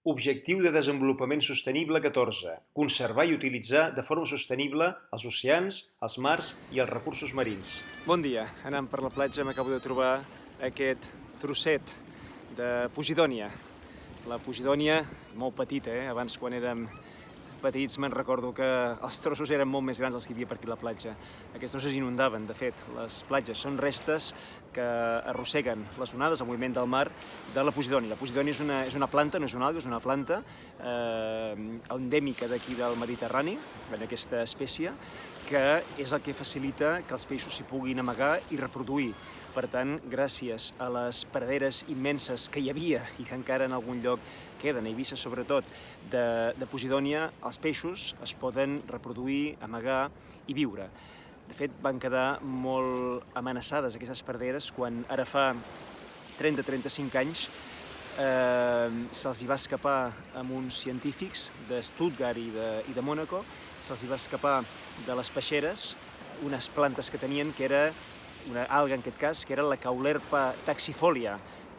Objectiu de Desenvolupament Sostenible 14. Conservar i utilitzar de forma sostenible els oceans, els mars i els recursos marins. Bon dia, anant per la platja m'acabo de trobar aquest trosset de Posidònia. La Posidònia, molt petita, abans quan érem petits me'n recordo que els trossos eren molt més grans dels que hi havia per aquí a la platja. Aquests trossos inundaven, de fet, les platges. Són restes que arrosseguen les onades, el moviment del mar, de la Posidònia. La Posidònia és una planta, no és una alga, és una planta endèmica d'aquí del Mediterrani, en aquesta espècie, que és el que facilita que els peixos s'hi puguin amagar i reproduir. Per tant, gràcies a les praderes immenses que hi havia i que encara en algun lloc queden, a Eivissa sobretot, de Posidònia, els peixos es poden reproduir, amagar i viure. De fet, van quedar molt amenaçades aquestes praderes quan ara fa 30-35 anys se'ls hi va escapar amb uns científics de Stuttgart i de Mònaco, se'ls hi va escapar de les peixeres unes plantes que tenien que era una alga en aquest cas, que era la Caulerpa taxifolia.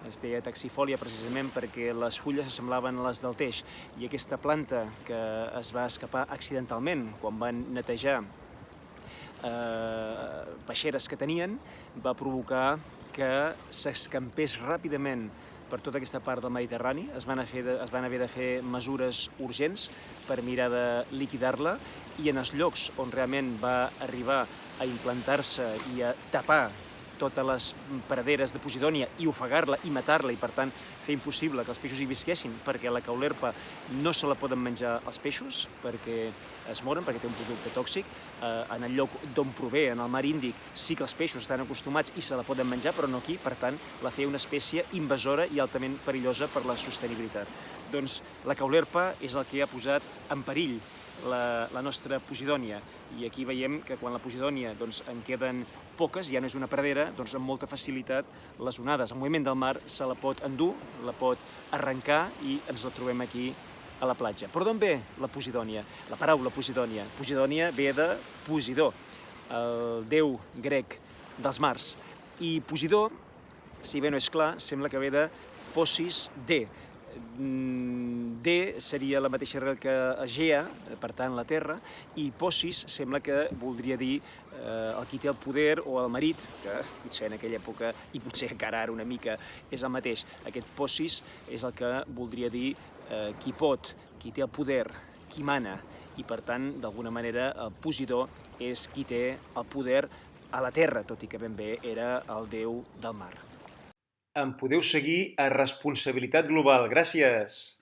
Es deia taxifolia precisament perquè les fulles assemblaven a les del teix. I aquesta planta que es va escapar accidentalment quan van netejar peixeres que tenien, va provocar que s'escampés ràpidament per tota aquesta part del Mediterrani. Es van haver de fer mesures urgents per mirar de liquidar-la i en els llocs on realment va arribar a implantar-se i a tapar totes les praderes de Posidònia i ofegar-la i matar-la i, per tant, fer impossible que els peixos hi visquessin perquè la caulerpa no se la poden menjar els peixos perquè es moren, perquè té un producte tòxic. En el lloc d'on prové, en el mar Índic, sí que els peixos estan acostumats i se la poden menjar, però no aquí, per tant, la feia una espècie invasora i altament perillosa per la sostenibilitat. Doncs la caulerpa és el que ha posat en perill la nostra Posidònia. I aquí veiem que quan la Posidònia en queden poques, ja no és una pradera, doncs amb molta facilitat les onades, el moviment del mar se la pot endur, la pot arrencar i ens la trobem aquí a la platja. Però d'on ve la Posidònia? La paraula Posidònia. Posidònia ve de Posidó, el déu grec dels mars. I Posidó, si bé no és clar, sembla que ve de Posis de. De seria la mateixa arrel que Egea, per tant la terra, i Posis sembla que voldria dir el qui té el poder o el marit, que potser en aquella època, i potser encara ara una mica, és el mateix. Aquest Posis és el que voldria dir qui pot, qui té el poder, qui mana, i per tant, d'alguna manera, el Posidó és qui té el poder a la terra, tot i que ben bé era el déu del mar. Em podeu seguir a Responsabilitat Global. Gràcies!